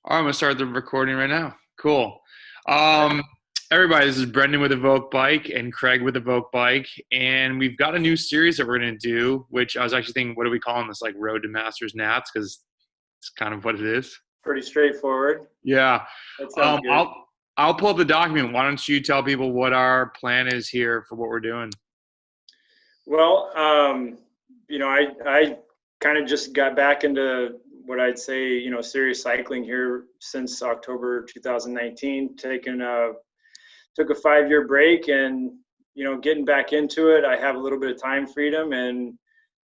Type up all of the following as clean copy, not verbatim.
All right, I'm gonna start the recording right now. Cool. Um, Everybody, this is Brendan with EVOQ.BIKE and Craig with EVOQ.BIKE, and we've got a new series that we're gonna do. Which I was actually thinking, what are we calling this? Like Road to Masters Nats, because it's kind of what it is. Pretty straightforward. Yeah. That sounds Um, good. I'll I'll pull up the document. Why don't you tell people what our plan is here for what we're doing? Well, I kind of just got back into what I'd say, serious cycling here since October 2019. Took a 5-year break and, getting back into it. I have a little bit of time freedom and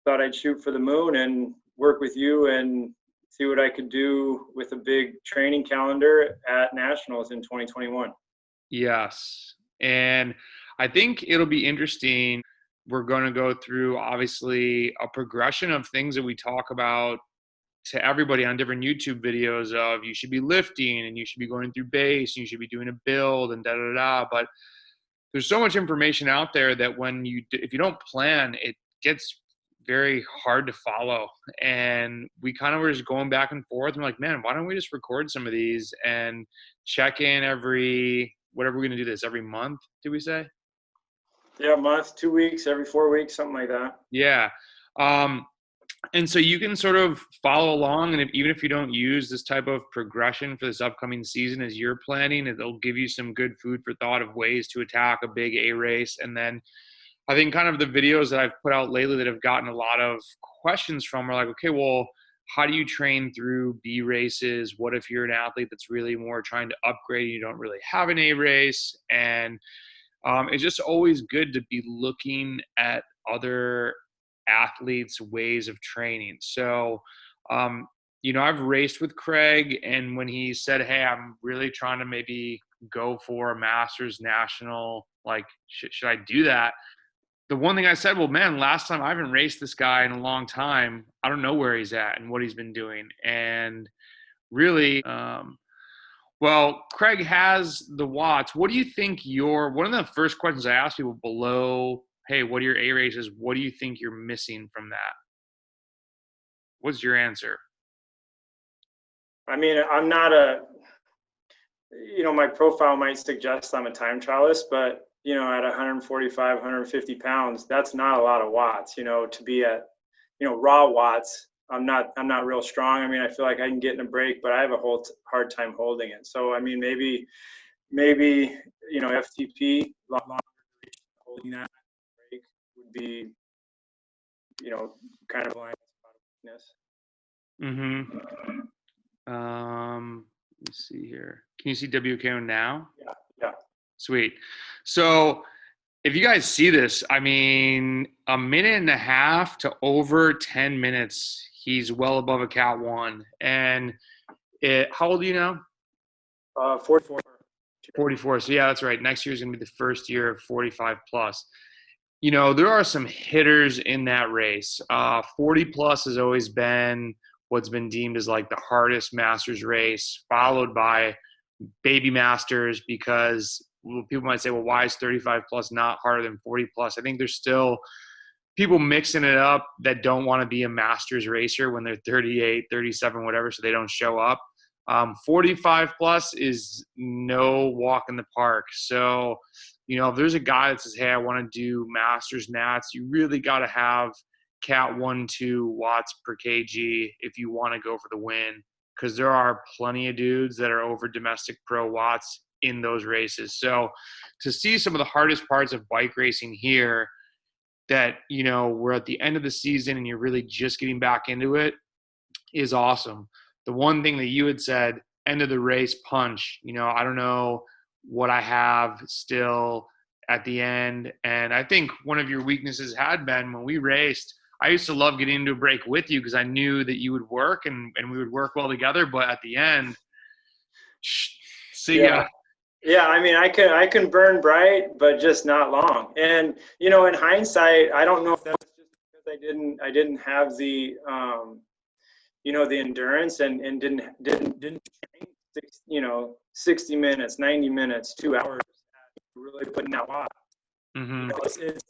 thought I'd shoot for the moon and work with you and see what I could do with a big training calendar at Nationals in 2021. Yes. And I think it'll be interesting. We're going to go through, obviously, a progression of things that we talk about to everybody on different YouTube videos of you should be lifting and you should be going through base and you should be doing a build and da da da. But there's so much information out there that if you don't plan, it gets very hard to follow. And we kind of were just going back and forth. I'm like, man, why don't we just record some of these and check in whatever we're going to do this every month, do we say? Yeah, a month, 2 weeks, every 4 weeks, something like that. Yeah. And so you can sort of follow along, and even if you don't use this type of progression for this upcoming season as you're planning, it'll give you some good food for thought of ways to attack a big A race. And then I think kind of the videos that I've put out lately that have gotten a lot of questions from are like, okay, well, how do you train through B races? What if you're an athlete that's really more trying to upgrade and you don't really have an A race? And it's just always good to be looking at other athletes' ways of training. So, I've raced with Craig, and when he said, hey, I'm really trying to maybe go for a Masters National, like, should I do that? The one thing I said, well, man, last time I haven't raced this guy in a long time. I don't know where he's at and what he's been doing. And really, well, Craig has the watts. What do you think one of the first questions I ask people below, hey, what are your A races? What do you think you're missing from that? What's your answer? I mean, my profile might suggest I'm a time trialist, but, at 145, 150 pounds, that's not a lot of watts, to be at, raw watts. I'm not real strong. I mean, I feel like I can get in a break, but I have a hard time holding it. So, I mean, maybe, FTP, longer duration holding that break would be, kind of blind spot of weakness. Mm-hmm. Let me see here. Can you see WKO now? Yeah. Sweet. So if you guys see this, I mean, a minute and a half to over 10 minutes, he's well above a Cat 1. And how old are you now? 44. 44. So yeah, that's right. Next year is going to be the first year of 45 plus. There are some hitters in that race. 40 plus has always been what's been deemed as like the hardest Masters race, followed by Baby Masters, because people might say, well, why is 35 plus not harder than 40 plus? I think there's still people mixing it up that don't want to be a Masters racer when they're 38, 37, whatever, so they don't show up. 45 plus is no walk in the park. So, if there's a guy that says, hey, I want to do Masters Nats, you really got to have Cat 1-2 watts per kg if you want to go for the win, because there are plenty of dudes that are over domestic pro watts in those races. So to see some of the hardest parts of bike racing here that, we're at the end of the season and you're really just getting back into it is awesome. The one thing that you had said, end of the race punch, I don't know what I have still at the end. And I think one of your weaknesses had been when we raced, I used to love getting into a break with you because I knew that you would work and we would work well together. But at the end, see ya. Yeah, I mean, I can burn bright, but just not long. And in hindsight, I don't know if that's just because I didn't have the the endurance and didn't train 60 minutes, 90 minutes, 2 hours, really putting that lot. Mm-hmm. It's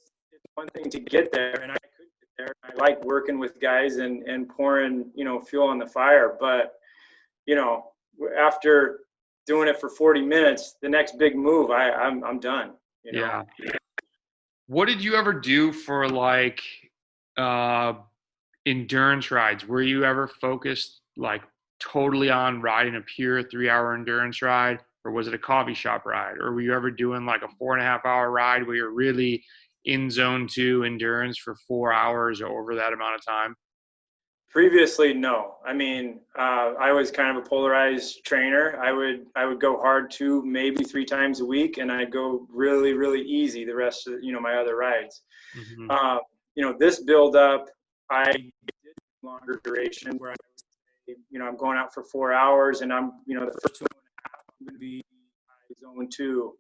one thing to get there, and I could get there. I like working with guys and pouring fuel on the fire, but after doing it for 40 minutes, the next big move, I'm done, you know? Yeah. What did you ever do for like endurance rides? Were you ever focused like totally on riding a pure 3 hour endurance ride, or was it a coffee shop ride? Or were you ever doing like a 4.5 hour ride where you're really in zone 2 endurance for 4 hours or over that amount of time? Previously, no. I mean, I was kind of a polarized trainer. I would go hard 2, maybe 3 times a week, and I'd go really, really easy the rest of, my other rides. Mm-hmm. This build up, I did longer duration where I'm going out for 4 hours, and I'm, the first 2.5, I'm going to be zone 2.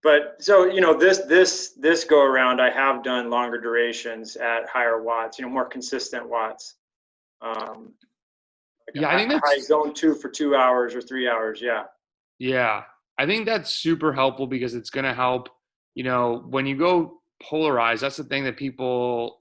But so, this go around, I have done longer durations at higher watts, more consistent watts. Yeah, I Like think a high that's zone 2 for 2 hours or 3 hours. Yeah. yeah. I think that's super helpful because it's going to help, when you go polarized, that's the thing that people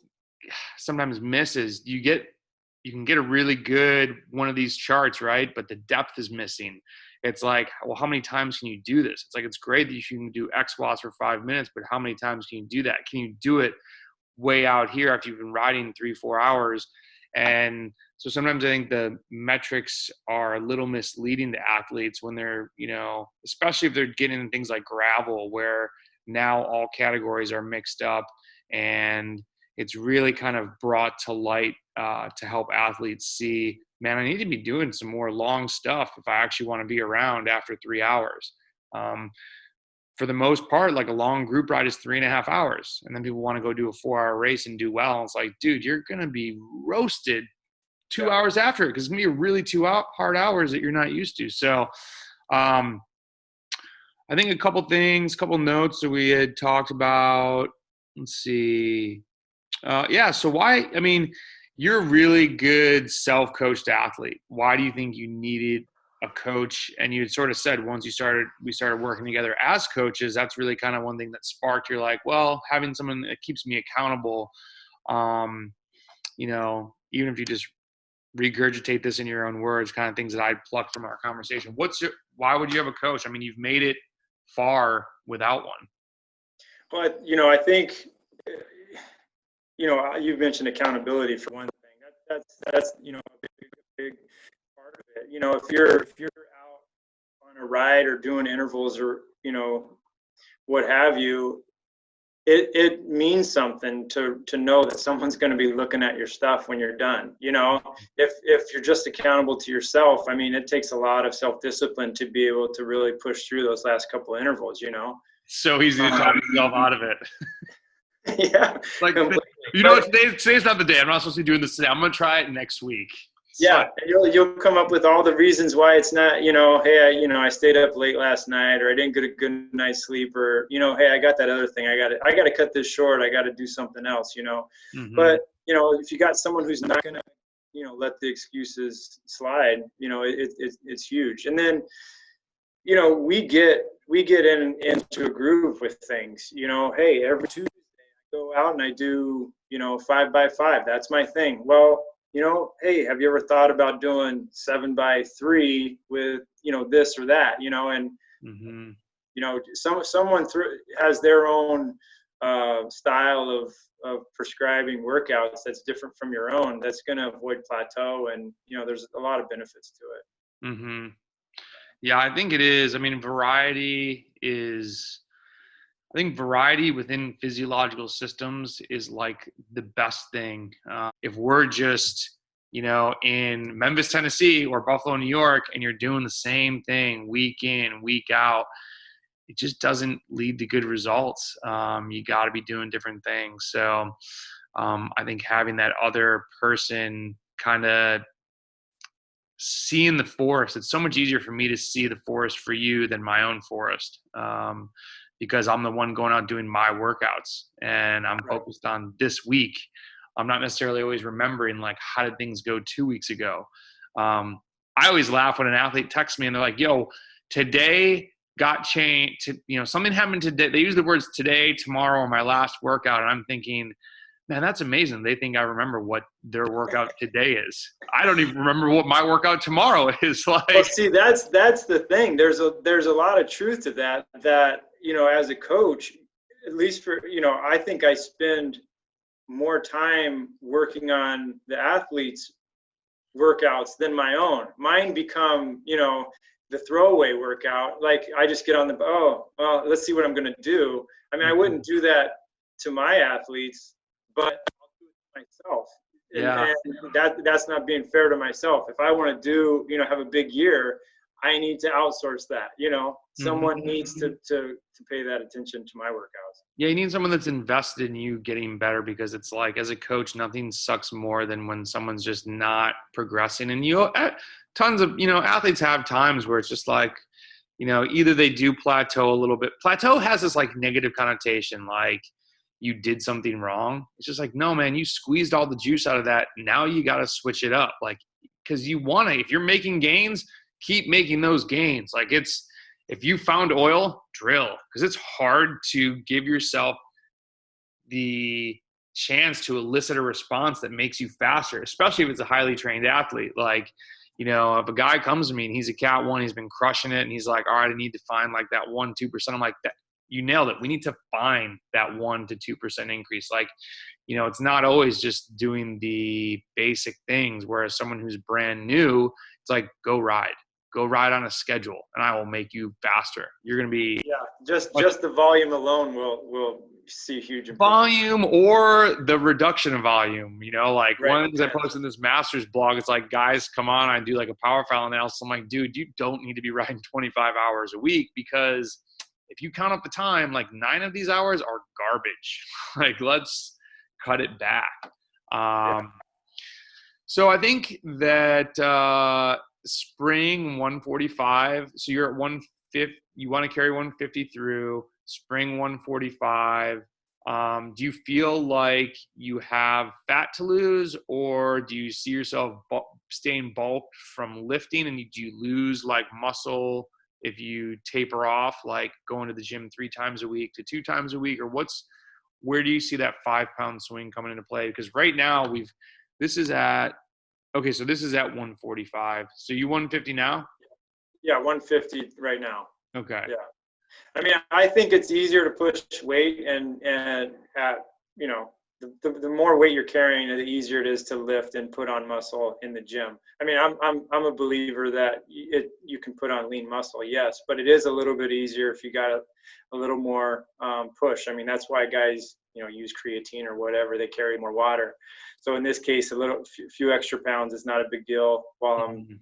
sometimes miss is you can get a really good one of these charts, right? But the depth is missing. It's like, well, how many times can you do this? It's like, it's great that you can do X watts for 5 minutes, but how many times can you do that? Can you do it way out here after you've been riding 3-4 hours? And so sometimes I think the metrics are a little misleading to athletes when they're, especially if they're getting into things like gravel, where now all categories are mixed up, and it's really kind of brought to light to help athletes see, man, I need to be doing some more long stuff if I actually want to be around after 3 hours. For the most part, like a long group ride is 3.5 hours. And then people want to go do a 4 hour race and do well. And it's like, dude, you're going to be roasted 2 hours after it because it's going to be really 2 hard hours that you're not used to. So I think a couple notes that we had talked about. Let's see. So you're a really good self-coached athlete. Why do you think you needed a coach? And you had sort of said once we started working together as coaches, that's really kind of one thing that sparked. You're like, well, having someone that keeps me accountable, even if you just regurgitate this in your own words, kind of things that I'd plucked from our conversation. Why would you have a coach? I mean, you've made it far without one. But, I think, you've mentioned accountability for one thing. That's a big part of it. If you're out on a ride or doing intervals or, what have you, it means something to know that someone's going to be looking at your stuff when you're done. If you're just accountable to yourself, I mean, it takes a lot of self-discipline to be able to really push through those last couple of intervals, So easy to talk yourself out of it. Yeah. Like, completely. today's not the day. I'm not supposed to be doing this today. I'm going to try it next week. Yeah, and you'll come up with all the reasons why it's not, hey, I stayed up late last night, or I didn't get a good night's sleep, or, hey, I got that other thing. I got to cut this short. I got to do something else, Mm-hmm. But, if you got someone who's not going to, let the excuses slide, it's huge. And then, we get into a groove with things, hey, every Tuesday I go out and I do, 5x5. That's my thing. Well, hey, have you ever thought about doing 7x3 with, this or that, and, Mm-hmm. Someone has their own style of prescribing workouts that's different from your own, that's going to avoid plateau. And, there's a lot of benefits to it. Mm-hmm. Yeah, I think it is. I mean, I think variety within physiological systems is like the best thing. If we're just, in Memphis, Tennessee or Buffalo, New York, and you're doing the same thing week in, week out, it just doesn't lead to good results. You got to be doing different things. So I think having that other person kind of seeing the forest, it's so much easier for me to see the forest for you than my own forest. Because I'm the one going out doing my workouts and I'm focused on this week. I'm not necessarily always remembering like, how did things go 2 weeks ago? I always laugh when an athlete texts me and they're like, yo, today got changed, something happened today. They use the words today, tomorrow, or my last workout. And I'm thinking, Man, that's amazing. They think I remember what their workout today is. I don't even remember what my workout tomorrow is Well, like. see, that's the thing. There's a lot of truth to that. That, as a coach, at least for, I think I spend more time working on the athletes' workouts than my own. Mine become, the throwaway workout. Like, I just get on oh, well, let's see what I'm going to do. I mean, I wouldn't do that to my athletes, but I'll do it to myself. Yeah. And that's not being fair to myself. If I want to do, have a big year, I need to outsource that. Someone needs to pay that attention to my workouts. Yeah, you need someone that's invested in you getting better, because it's like, as a coach, nothing sucks more than when someone's just not progressing. And tons of athletes have times where it's just like, either they do plateau a little bit. Plateau has this like negative connotation, like you did something wrong. It's just like, no, man, you squeezed all the juice out of that. Now you got to switch it up, like, because you want to. If you're making gains, keep making those gains. Like, if you found oil, drill, because it's hard to give yourself the chance to elicit a response that makes you faster, especially if it's a highly trained athlete. Like, if a guy comes to me and he's a Cat 1, he's been crushing it, and he's like, all right, I need to find like that 1-2%. I'm like, that, you nailed it. We need to find that 1 to 2% increase. Like, it's not always just doing the basic things. Whereas someone who's brand new, it's like, go ride on a schedule and I will make you faster. You're going to be just the volume alone will see huge improvement. Volume or the reduction of volume, like Right. One of the things I posted in this master's blog, it's like, guys, come on, I do like a power file analysis. I'm like, dude, you don't need to be riding 25 hours a week, because if you count up the time, like 9 of these hours are garbage. Like, let's cut it back. So I think that spring 145, so you're at 150, you want to carry 150 through spring 145. Do you feel like you have fat to lose, or do you see yourself staying bulked from lifting, and do you lose like muscle if you taper off, like going to the gym 3 times a week to 2 times a week? Or where do you see that 5-pound swing coming into play? Because right now this is at 145. So you 150 now? Yeah, 150 right now. Okay. Yeah. I mean, I think it's easier to push weight, and at, the more weight you're carrying, the easier it is to lift and put on muscle in the gym. I mean, I'm a believer that you can put on lean muscle, yes, but it is a little bit easier if you got a little more push. I mean, that's why guys, use creatine or whatever. They carry more water. So in this case, a few extra pounds is not a big deal while I'm,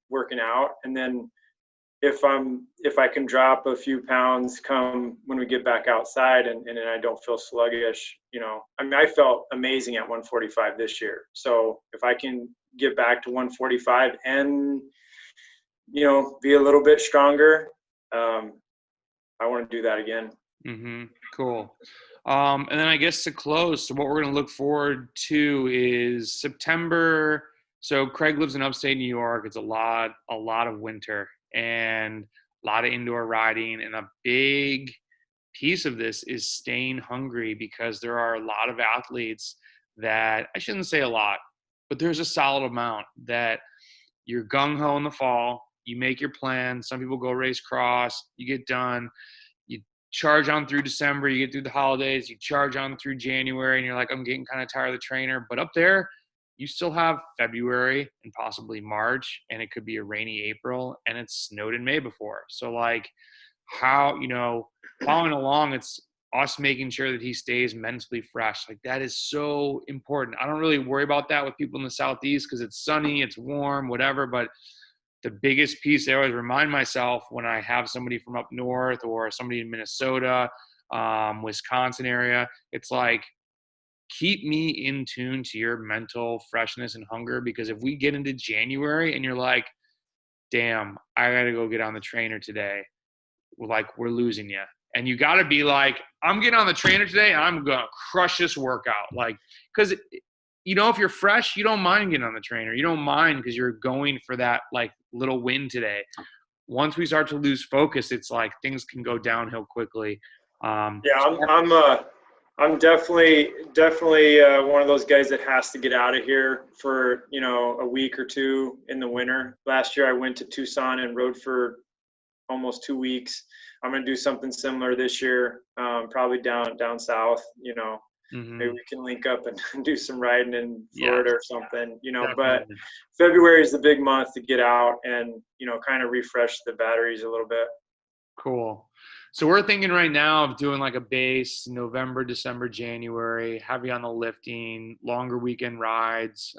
working out. And then if I can drop a few pounds come when we get back outside, and I don't feel sluggish, I mean, I felt amazing at 145 this year. So if I can get back to 145 and, be a little bit stronger, I want to do that again. Cool. And then I guess to close, so what we're going to look forward to is September. So Craig lives in upstate New York. It's a lot of winter and a lot of indoor riding. And a big piece of this is staying hungry, because there are a lot of athletes that, I shouldn't say a lot, but there's a solid amount that you're gung-ho in the fall. You make your plan. Some people go race cross. You get done. You charge on through December. You get through the holidays. You charge on through January, and you're like, I'm getting kind of tired of the trainer. But up there, you still have February and possibly March, and it could be a rainy April, and it's snowed in May before. So like, how, following along, it's us making sure that he stays mentally fresh. Like, that is so important. I don't really worry about that with people in the Southeast, because it's sunny, it's warm, whatever. But the biggest piece, I always remind myself when I have somebody from up north or somebody in Minnesota, Wisconsin area, it's like, keep me in tune to your mental freshness and hunger. Because if we get into January and you're like, damn, I got to go get on the trainer today, we're losing you. And you got to be like, I'm getting on the trainer today and I'm going to crush this workout. Like, because, if you're fresh, you don't mind getting on the trainer. You don't mind because you're going for that like little win today. Once we start to lose focus, it's like things can go downhill quickly. Yeah, I'm definitely one of those guys that has to get out of here for, a week or two in the winter. Last year I went to Tucson and rode for almost 2 weeks. I'm going to do something similar this year, probably down south. Maybe Hmm. we can link up and do some riding in Yes, Florida or something. But definitely. February is the big month to get out and kind of refresh the batteries a little bit. Cool. So we're thinking right now of doing like a base November, December, January, heavy on the lifting, longer weekend rides.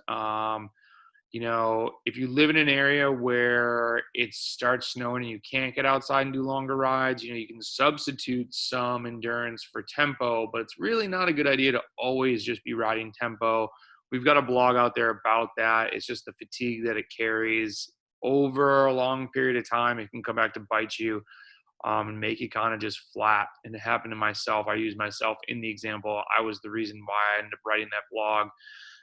If you live in an area where it starts snowing and you can't get outside and do longer rides, you can substitute some endurance for tempo, but it's really not a good idea to always just be riding tempo. We've got a blog out there about that. It's just the fatigue that it carries over a long period of time. It can come back to bite you, and make you kind of just flat. And it happened to myself. I use myself in the example. I was the reason why I ended up writing that blog.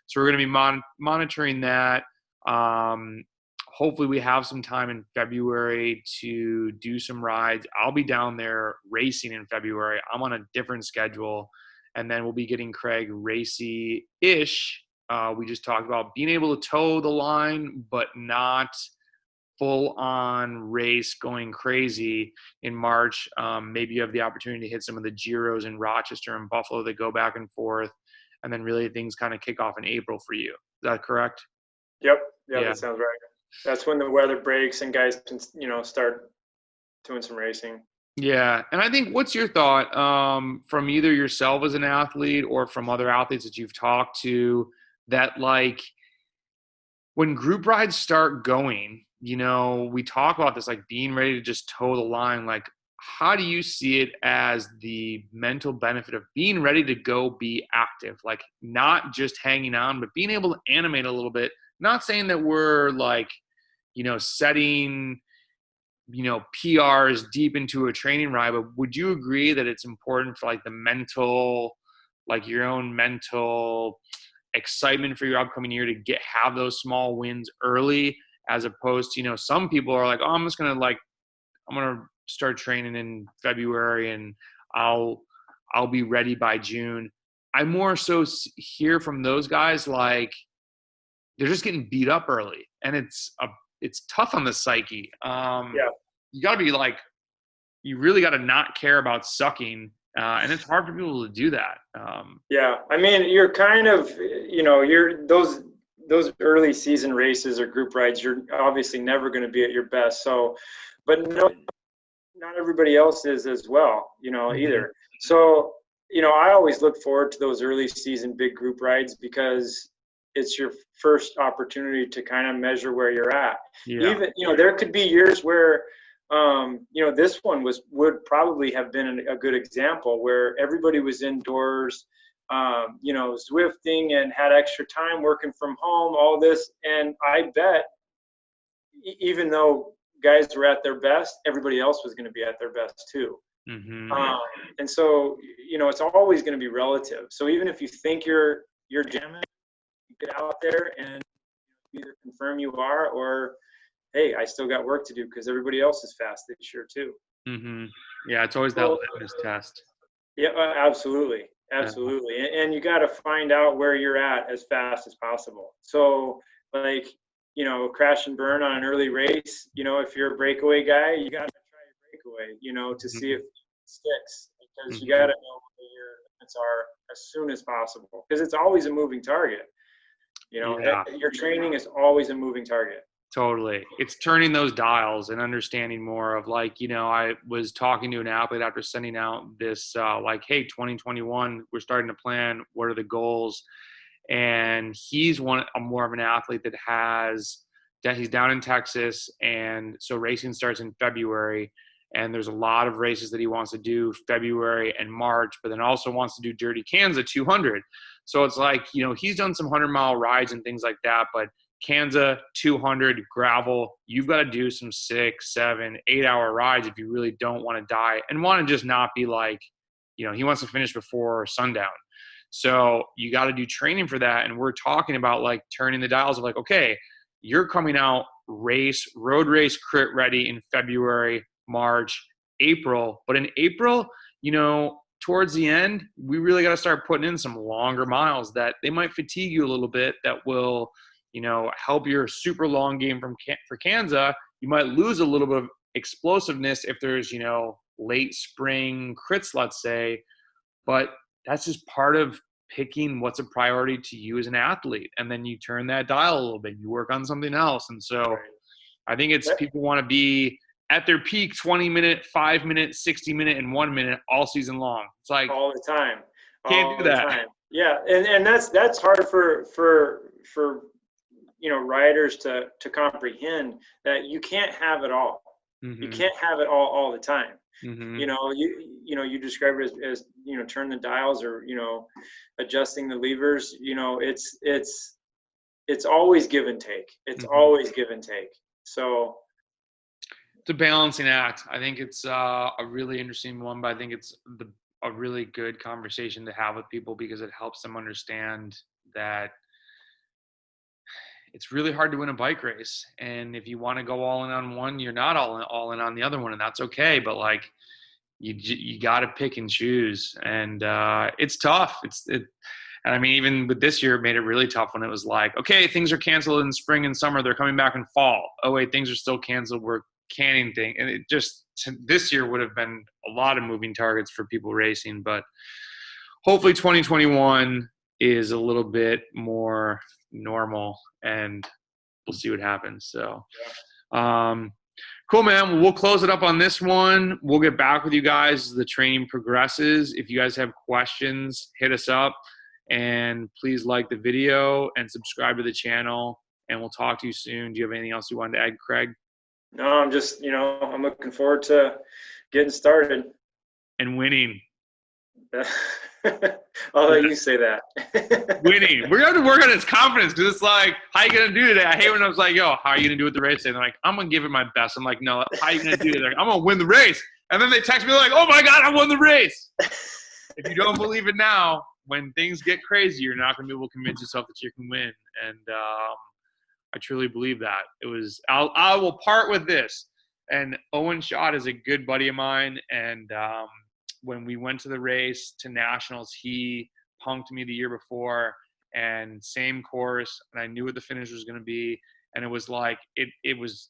So we're going to be monitoring that. Um, Hopefully we have some time in February to do some rides. I'll be down there racing in February. I'm on a different schedule. And then we'll be getting Craig racy-ish. We just talked about being able to toe the line, but not full on race going crazy in March. Maybe you have the opportunity to hit some of the Giros in Rochester and Buffalo that go back and forth. And then really things kind of kick off in April for you. Is that correct? Yep. Yeah, Yeah. that sounds right. That's when the weather breaks and guys can, start doing some racing. Yeah. And I think, what's your thought, from either yourself as an athlete or from other athletes that you've talked to, that like when group rides start going, we talk about this, like being ready to just toe the line. Like, how do you see it as the mental benefit of being ready to go be active? Like, not just hanging on, but being able to animate a little bit. Not saying that we're like, setting, PRs deep into a training ride, but would you agree that it's important for like the mental, like your own mental excitement for your upcoming year to have those small wins early, as opposed to, some people are like, oh, I'm gonna start training in February and I'll be ready by June. I more so hear from those guys like they're just getting beat up early, and it's tough on the psyche. Yeah. You got to be like, you really got to not care about sucking, and it's hard for people to do that. Yeah. I mean, you're kind of, you're those early season races or group rides, you're obviously never going to be at your best. So, but no, not everybody else is as well, Mhm. either. So, I always look forward to those early season big group rides because it's your first opportunity to kind of measure where you're at. Yeah. Even, there could be years where, this one would probably have been a good example where everybody was indoors, Zwifting and had extra time working from home, all this. And I bet even though guys were at their best, everybody else was going to be at their best too. Hmm. Um, and so, it's always going to be relative. So even if you think you're jamming, you get out there and either confirm you are, or hey, I still got work to do because everybody else is fast this year too. Hmm. Yeah, it's always that So litmus test. yeah, absolutely, Yeah. absolutely, and you got to find out where you're at as fast as possible. So like, crash and burn on an early race. If you're a breakaway guy, you got to try a breakaway, to see if Hmm. it sticks, because you got Hmm. to know where your limits are as soon as possible, because it's always a moving target. Yeah. Your training is always a moving target. Totally. It's turning those dials and understanding more of like, I was talking to an athlete after sending out this, like, hey, 2021, we're starting to plan. What are the goals? And he's more of an athlete that he's down in Texas. And so racing starts in February. And there's a lot of races that he wants to do February and March, but then also wants to do Dirty Kansas 200. So it's like, he's done some 100-mile rides and things like that, but Kansas 200 gravel, you've got to do some 6, 7, 8 hour rides if you really don't want to die and want to just not be like, he wants to finish before sundown. So you got to do training for that. And we're talking about like turning the dials of like, okay, you're coming out road race crit ready in February, March, April. But in April, towards the end, we really got to start putting in some longer miles that they might fatigue you a little bit, that will, help your super long game for Kansas. You might lose a little bit of explosiveness if there's, late spring crits, let's say, but that's just part of picking what's a priority to you as an athlete. And then you turn that dial a little bit, you work on something else. And so I think it's people want to be at their peak 20-minute, 5-minute, 60-minute, and 1 minute all season long. It's like all the time. Can't do that. Time. Yeah, and that's hard for riders to comprehend, that you can't have it all. Mm-hmm. You can't have it all the time. Mm-hmm. You describe it as turn the dials, or adjusting the levers. It's always give and take. It's mm-hmm. always give and take. So it's a balancing act. I think it's a really interesting one, but I think it's a really good conversation to have with people, because it helps them understand that it's really hard to win a bike race. And if you want to go all in on one, you're not all in on the other one, and that's okay. But like, you got to pick and choose, and it's tough. And I mean, even with this year, it made it really tough when it was like, okay, things are canceled in spring and summer. They're coming back in fall. Oh wait, things are still canceled. We're canning thing. And it just, this year would have been a lot of moving targets for people racing, but hopefully 2021 is a little bit more normal, and we'll see what happens. So, cool, man. We'll close it up on this one. We'll get back with you guys as the training progresses. If you guys have questions, hit us up, and please like the video and subscribe to the channel, and we'll talk to you soon. Do you have anything else you wanted to add, Craig? No, I'm just, I'm looking forward to getting started. And winning. I'll let you say that. Winning. We're going to work on his confidence, because it's like, how are you going to do today? I hate when I was like, yo, how are you going to do with the race today? And they're like, I'm going to give it my best. I'm like, no, how are you going to do it? Like, I'm going to win the race. And then they text me like, oh my God, I won the race. If you don't believe it now, when things get crazy, you're not going to be able to convince yourself that you can win. And I truly believe that. I will part with this. And Owen Schott is a good buddy of mine. And when we went to the race to nationals, he punked me the year before, and same course. And I knew what the finish was going to be. And it was like, it was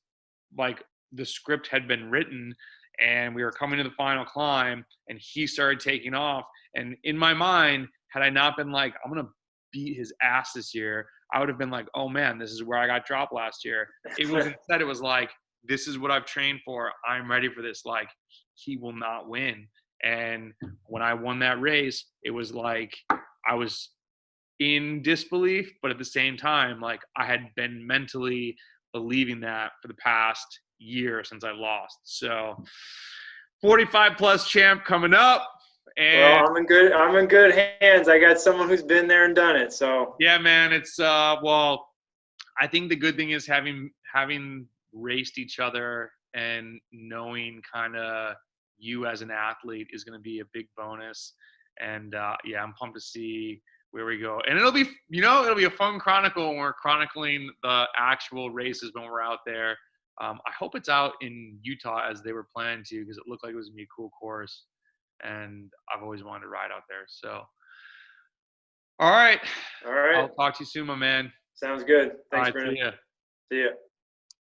like the script had been written, and we were coming to the final climb, and he started taking off. And in my mind, had I not been like, I'm going to beat his ass this year, I would have been like, oh man, this is where I got dropped last year. It was instead, it was like, this is what I've trained for. I'm ready for this. Like, he will not win. And when I won that race, it was like I was in disbelief, but at the same time, like, I had been mentally believing that for the past year since I lost. So 45 plus champ coming up. And well, I'm in good hands. I got someone who's been there and done it. So yeah, man, it's well, I think the good thing is having raced each other and knowing kind of you as an athlete is going to be a big bonus. And yeah, I'm pumped to see where we go. And it'll be a fun chronicle when we're chronicling the actual races when we're out there. I hope it's out in Utah as they were planning to, because it looked like it was going to be a cool course. And I've always wanted to ride out there. So, all right. All right. I'll talk to you soon, my man. Sounds good. Thanks, Brendan. See ya.